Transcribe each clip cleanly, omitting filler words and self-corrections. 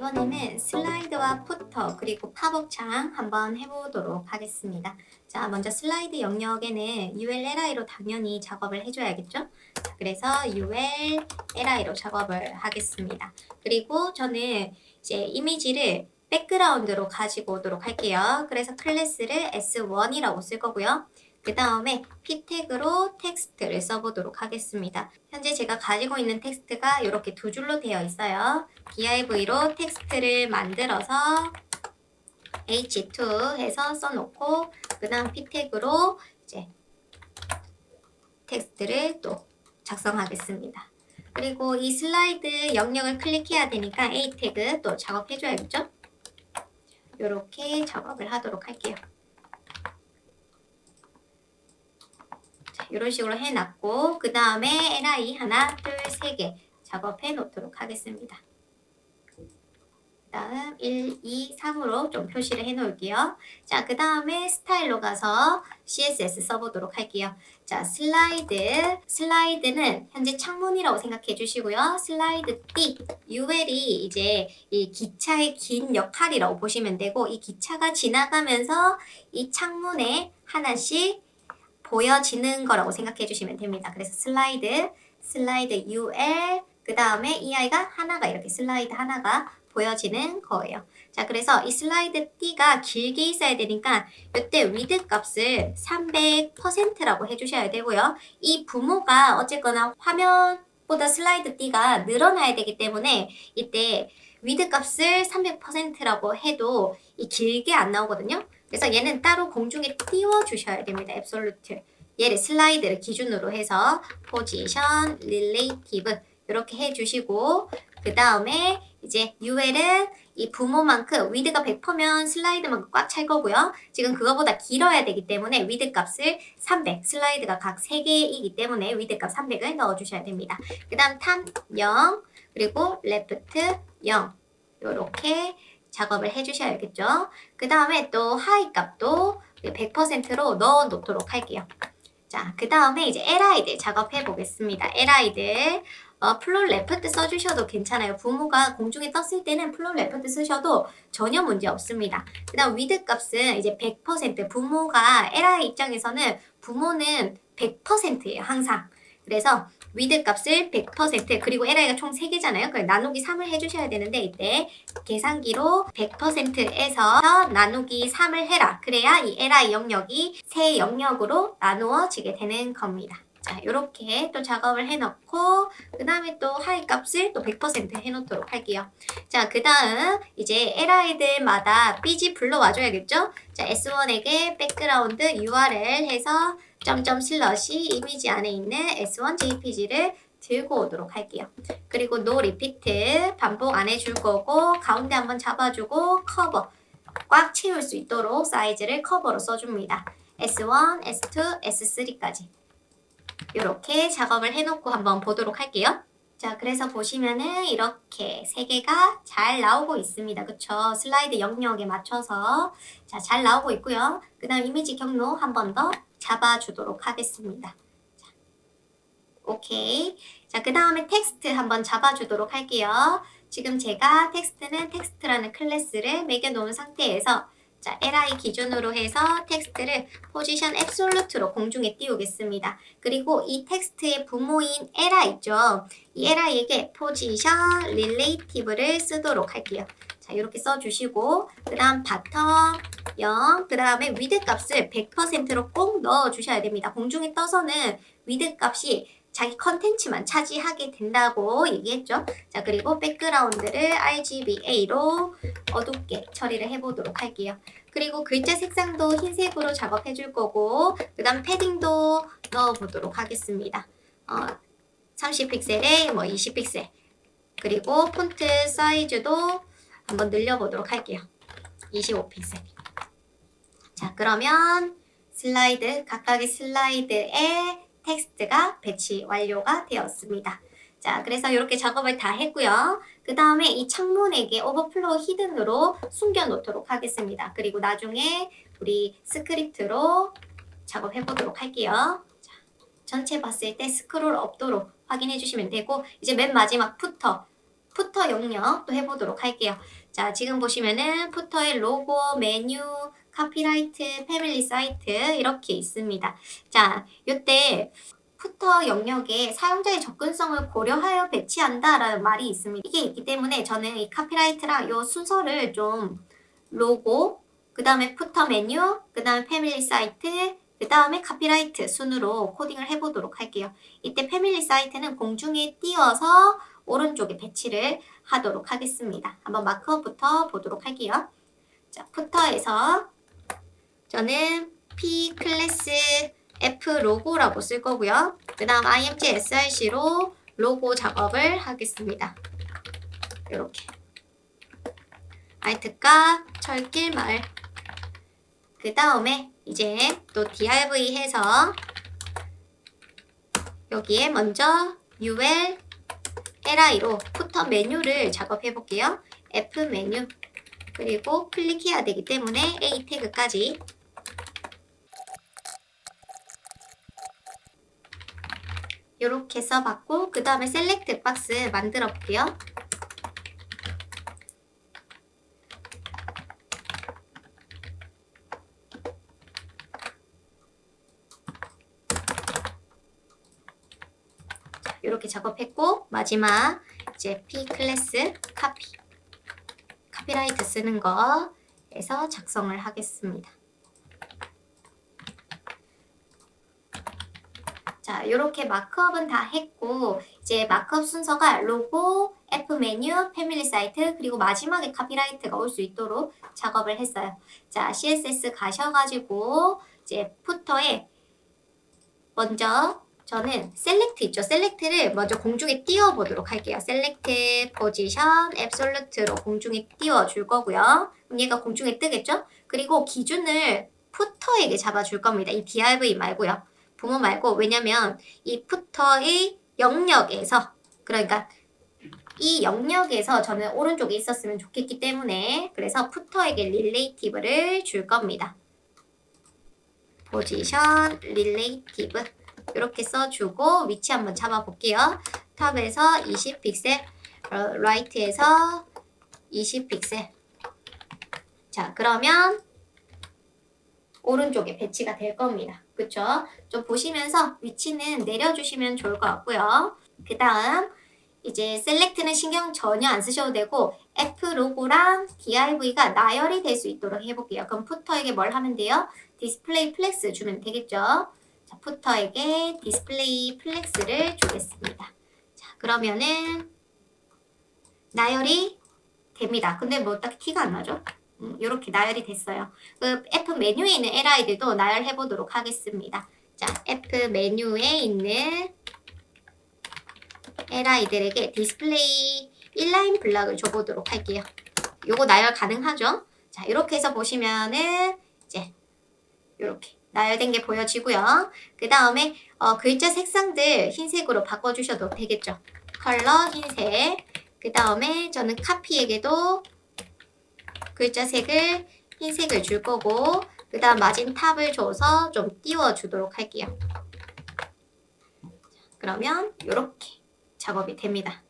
이번에는 슬라이드와 푸터 그리고 팝업창 한번 해보도록 하겠습니다. 자, 먼저 슬라이드 영역에는 ULLI로 당연히 작업을 해줘야겠죠? 자, 그래서 ULLI로 작업을 하겠습니다. 그리고 저는 이제 이미지를 백그라운드로 가지고 오도록 할게요. 그래서 클래스를 S1이라고 쓸 거고요. 그 다음에 p 태그로 텍스트를 써보도록 하겠습니다. 현재 제가 가지고 있는 텍스트가 이렇게 두 줄로 되어 있어요. div로 텍스트를 만들어서 h2 해서 써놓고 그 다음 p 태그로 이제 텍스트를 또 작성하겠습니다. 그리고 이 슬라이드 영역을 클릭해야 되니까 a 태그 또 작업해줘야겠죠? 이렇게 작업을 하도록 할게요. 이런 식으로 해놨고 그 다음에 li 하나, 둘, 세 개 작업해 놓도록 하겠습니다. 그 다음 1, 2, 3으로 좀 표시를 해 놓을게요. 자, 그 다음에 스타일로 가서 CSS 써보도록 할게요. 자, 슬라이드는 현재 창문이라고 생각해 주시고요. 슬라이드 D, UL이 이제 이 기차의 긴 역할이라고 보시면 되고 이 기차가 지나가면서 이 창문에 하나씩 보여지는 거라고 생각해 주시면 됩니다. 그래서 슬라이드 UL, 그 다음에 이 아이가 하나가 이렇게 슬라이드 하나가 보여지는 거예요. 자, 그래서 이 슬라이드 D가 길게 있어야 되니까 이때 위드 값을 300%라고 해주셔야 되고요. 이 부모가 어쨌거나 화면보다 슬라이드 D가 늘어나야 되기 때문에 이때 위드 값을 300%라고 해도 이 길게 안 나오거든요. 그래서 얘는 따로 공중에 띄워 주셔야 됩니다. 앱솔루트. 얘를 슬라이드를 기준으로 해서 포지션, 릴레이티브 이렇게 해주시고 그 다음에 이제 UL은 이 부모만큼 위드가 100%면 슬라이드만큼 꽉 찰 거고요. 지금 그거보다 길어야 되기 때문에 위드 값을 300, 슬라이드가 각 3개이기 때문에 위드 값 300을 넣어주셔야 됩니다. 그 다음 탑 0, 그리고 레프트 0 이렇게 작업을 해주셔야겠죠. 그 다음에 또 하이 값도 100%로 넣어 놓도록 할게요. 자, 그 다음에 이제 li들 작업해 보겠습니다. li들 플롯 레프트 써주셔도 괜찮아요. 부모가 공중에 떴을 때는 플롯 레프트 쓰셔도 전혀 문제 없습니다. 그 다음 위드 값은 이제 100% 부모가 li 입장에서는 부모는 100%예요. 항상. 그래서 위드 값을 100% 그리고 li가 총 3개잖아요. 그래서 나누기 3을 해주셔야 되는데 이때 계산기로 100%에서 나누기 3을 해라. 그래야 이 li 영역이 세 영역으로 나누어지게 되는 겁니다. 자, 이렇게 또 작업을 해놓고 그 다음에 또 하이 값을 또 100% 해놓도록 할게요. 자, 그 다음 이제 li들마다 삐지 불러와줘야겠죠? 자, S1에게 백그라운드 URL 해서 점점 슬러시 이미지 안에 있는 S1 JPG를 들고 오도록 할게요. 그리고 no repeat 반복 안 해줄 거고 가운데 한번 잡아주고 커버 꽉 채울 수 있도록 사이즈를 커버로 써줍니다. S1, S2, S3까지 이렇게 작업을 해놓고 한번 보도록 할게요. 자, 그래서 보시면은 이렇게 3개가 잘 나오고 있습니다. 그쵸? 슬라이드 영역에 맞춰서 자, 잘 나오고 있고요. 그 다음 이미지 경로 한 번 더 잡아주도록 하겠습니다. 자, 오케이. 자, 그 다음에 텍스트 한번 잡아주도록 할게요. 지금 제가 텍스트는 텍스트라는 클래스를 매겨놓은 상태에서 자, li 기준으로 해서 텍스트를 포지션 앱솔루트로 공중에 띄우겠습니다. 그리고 이 텍스트의 부모인 li 있죠? 이 li에게 포지션 릴레이티브를 쓰도록 할게요. 자, 이렇게 써주시고 그 다음 바텀 0, 그 다음에 위드 값을 100%로 꼭 넣어주셔야 됩니다. 공중에 떠서는 위드 값이 자기 컨텐츠만 차지하게 된다고 얘기했죠. 자, 그리고 백그라운드를 RGBA로 어둡게 처리를 해보도록 할게요. 그리고 글자 색상도 흰색으로 작업해 줄 거고 그 다음 패딩도 넣어보도록 하겠습니다. 30픽셀에 뭐 20픽셀 그리고 폰트 사이즈도 한번 늘려보도록 할게요. 25픽셀. 자, 그러면 슬라이드 각각의 슬라이드에 텍스트가 배치 완료가 되었습니다. 자, 그래서 이렇게 작업을 다 했고요. 그 다음에 이 창문에게 오버플로우 히든으로 숨겨 놓도록 하겠습니다. 그리고 나중에 우리 스크립트로 작업해 보도록 할게요. 자, 전체 봤을 때 스크롤 업도록 확인해 주시면 되고 이제 맨 마지막 푸터 영역 또 해보도록 할게요. 자, 지금 보시면은 푸터에 로고, 메뉴, 카피라이트, 패밀리 사이트 이렇게 있습니다. 자, 요때 푸터 영역에 사용자의 접근성을 고려하여 배치한다라는 말이 있습니다. 이게 있기 때문에 저는 이 카피라이트랑 요 순서를 좀 로고, 그 다음에 푸터 메뉴, 그 다음에 패밀리 사이트, 그 다음에 카피라이트 순으로 코딩을 해보도록 할게요. 이때 패밀리 사이트는 공중에 띄워서 오른쪽에 배치를 하도록 하겠습니다. 한번 마크업부터 보도록 할게요. 자, 푸터에서 저는 P 클래스 F 로고라고 쓸 거고요. 그 다음 IMG SRC로 로고 작업을 하겠습니다. 이렇게 알트가 철길말. 그 다음에 이제 또 div 해서 여기에 먼저 ul li로 푸터 메뉴를 작업해 볼게요. f 메뉴 그리고 클릭해야 되기 때문에 a 태그까지 이렇게 써봤고 그 다음에 셀렉트 박스 만들어 볼게요. 이렇게 작업했고 마지막 이제 P 클래스 카피라이트 쓰는 거 해서 작성을 하겠습니다. 자, 이렇게 마크업은 다 했고 이제 마크업 순서가 로고, F 메뉴, 패밀리 사이트 그리고 마지막에 카피라이트가 올 수 있도록 작업을 했어요. 자, CSS 가셔가지고 이제 푸터에 먼저 저는 셀렉트 있죠. 셀렉트를 먼저 공중에 띄워 보도록 할게요. 셀렉트 포지션 앱솔루트로 공중에 띄워 줄 거고요. 그럼 얘가 공중에 뜨겠죠? 그리고 기준을 푸터에게 잡아 줄 겁니다. 이 div 말고요. 부모 말고 왜냐면 이 푸터의 영역에서 그러니까 이 영역에서 저는 오른쪽에 있었으면 좋겠기 때문에 그래서 푸터에게 릴레이티브를 줄 겁니다. 포지션 릴레이티브 이렇게 써주고 위치 한번 잡아볼게요. 탑에서 20 픽셀, 라이트에서 20 픽셀. 자, 그러면 오른쪽에 배치가 될 겁니다. 그쵸? 좀 보시면서 위치는 내려주시면 좋을 것 같고요. 그 다음 이제 셀렉트는 신경 전혀 안 쓰셔도 되고 F 로고랑 div가 나열이 될 수 있도록 해볼게요. 그럼 푸터에게 뭘 하면 돼요? 디스플레이 플렉스 주면 되겠죠? 자, 푸터에게 디스플레이 플렉스를 주겠습니다. 자, 그러면은 나열이 됩니다. 근데 뭐 딱 티가 안 나죠? 이렇게 나열이 됐어요. 그 F 메뉴에 있는 li들도 나열해 보도록 하겠습니다. 자, F 메뉴에 있는 li들에게 디스플레이 인라인 블락을 줘보도록 할게요. 요거 나열 가능하죠? 자, 이렇게 해서 보시면은 이제 이렇게 나열된 게 보여지고요. 그 다음에 글자 색상들 흰색으로 바꿔주셔도 되겠죠. 컬러 흰색. 그 다음에 저는 카피에게도 글자 색을 흰색을 줄 거고 그 다음 마진 탑을 줘서 좀 띄워주도록 할게요. 그러면 이렇게 작업이 됩니다.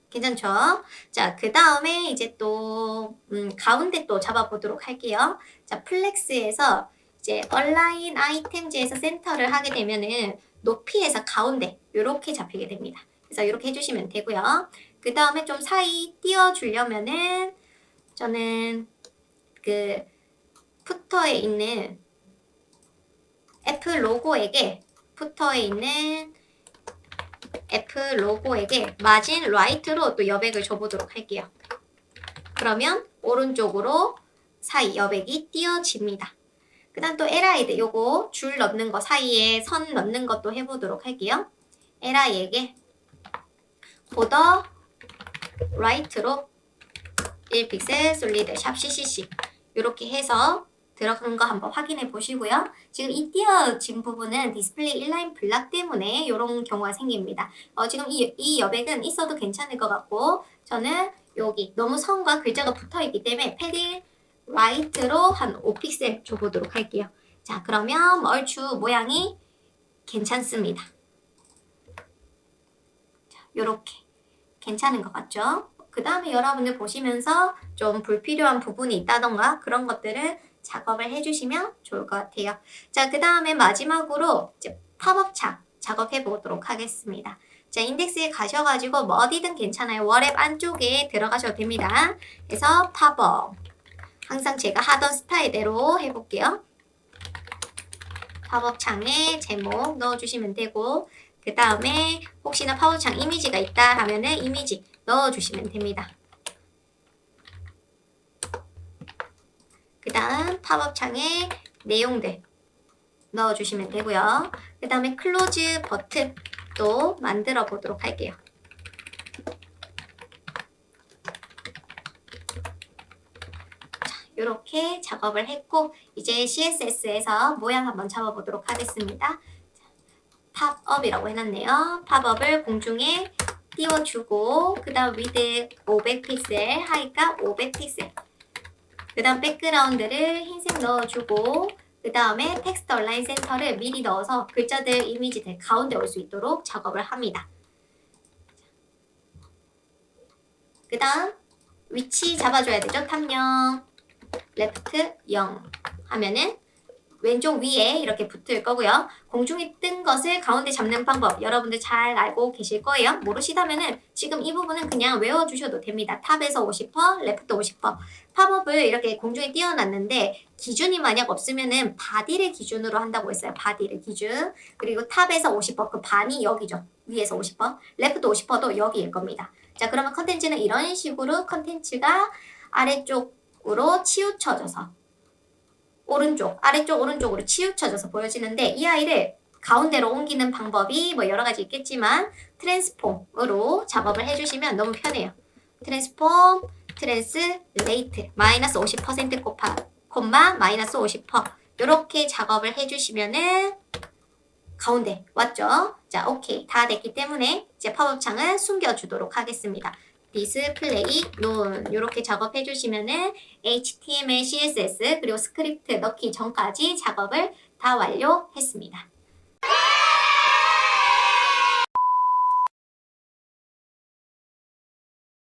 괜찮죠? 자, 그 다음에 이제 또 가운데 또 잡아보도록 할게요. 자, 플렉스에서 이제 얼라인 아이템즈에서 센터를 하게 되면은 높이에서 가운데 이렇게 잡히게 됩니다. 그래서 이렇게 해주시면 되고요. 그 다음에 좀 사이 띄워주려면은 저는 그 푸터에 있는 F 로고에게 푸터에 있는 F 로고에게 마진 라이트로 또 여백을 줘보도록 할게요. 그러면 오른쪽으로 사이 여백이 띄어집니다. 그 다음 또 li들 요거 줄 넣는 거 사이에 선 넣는 것도 해보도록 할게요. li에게 보더 라이트로 1픽셀 솔리드 샵 ccc 이렇게 해서 들어간 거 한번 확인해 보시고요. 지금 이 띄어진 부분은 디스플레이 인라인 블락 때문에 이런 경우가 생깁니다. 지금 이 여백은 있어도 괜찮을 것 같고 저는 여기 너무 선과 글자가 붙어 있기 때문에 패딩 라이트로 한 5픽셀 줘보도록 할게요. 자, 그러면 얼추 모양이 괜찮습니다. 자, 요렇게 괜찮은 것 같죠? 그 다음에 여러분들 보시면서 좀 불필요한 부분이 있다던가 그런 것들을 작업을 해주시면 좋을 것 같아요. 자, 그 다음에 마지막으로 이제 팝업 창 작업해 보도록 하겠습니다. 자, 인덱스에 가셔가지고 뭐 어디든 괜찮아요. 워랩 안쪽에 들어가셔도 됩니다. 그래서 팝업. 항상 제가 하던 스타일대로 해볼게요. 팝업 창에 제목 넣어주시면 되고, 그 다음에 혹시나 팝업 창 이미지가 있다 하면은 이미지 넣어주시면 됩니다. 그 다음 팝업 창에 내용들 넣어주시면 되고요. 그 다음에 클로즈 버튼도 만들어 보도록 할게요. 이렇게 작업을 했고 이제 CSS에서 모양 한번 잡아보도록 하겠습니다. 팝업이라고 해놨네요. 팝업을 공중에 띄워주고 그 다음 위드 500픽셀, 하이가 500픽셀 그 다음 백그라운드를 흰색 넣어주고 그 다음에 텍스트 얼라인 센터를 미리 넣어서 글자들, 이미지들 가운데 올 수 있도록 작업을 합니다. 그 다음 위치 잡아줘야 되죠. 탑0 레프트 0 하면은 왼쪽 위에 이렇게 붙을 거고요. 공중에 뜬 것을 가운데 잡는 방법 여러분들 잘 알고 계실 거예요. 모르시다면은 지금 이 부분은 그냥 외워주셔도 됩니다. 탑에서 50%, 레프트 50%. 팝업을 이렇게 공중에 띄워놨는데 기준이 만약 없으면은 바디를 기준으로 한다고 했어요. 바디를 기준. 그리고 탑에서 50%, 그 반이 여기죠. 위에서 50%, 레프트 50%도 여기일 겁니다. 자, 그러면 컨텐츠는 이런 식으로 컨텐츠가 아래쪽으로 치우쳐져서 아래쪽 오른쪽으로 치우쳐져서 보여지는데 이 아이를 가운데로 옮기는 방법이 뭐 여러 가지 있겠지만 트랜스폼으로 작업을 해주시면 너무 편해요. 트랜스폼, 트랜스레이트 마이너스 50% 콤마 마이너스 50% 이렇게 작업을 해주시면은 가운데 왔죠? 자, 오케이 다 됐기 때문에 이제 팝업 창은 숨겨주도록 하겠습니다. 디스플레이 논 이렇게 작업해 주시면은 HTML, CSS 그리고 스크립트 넣기 전까지 작업을 다 완료했습니다.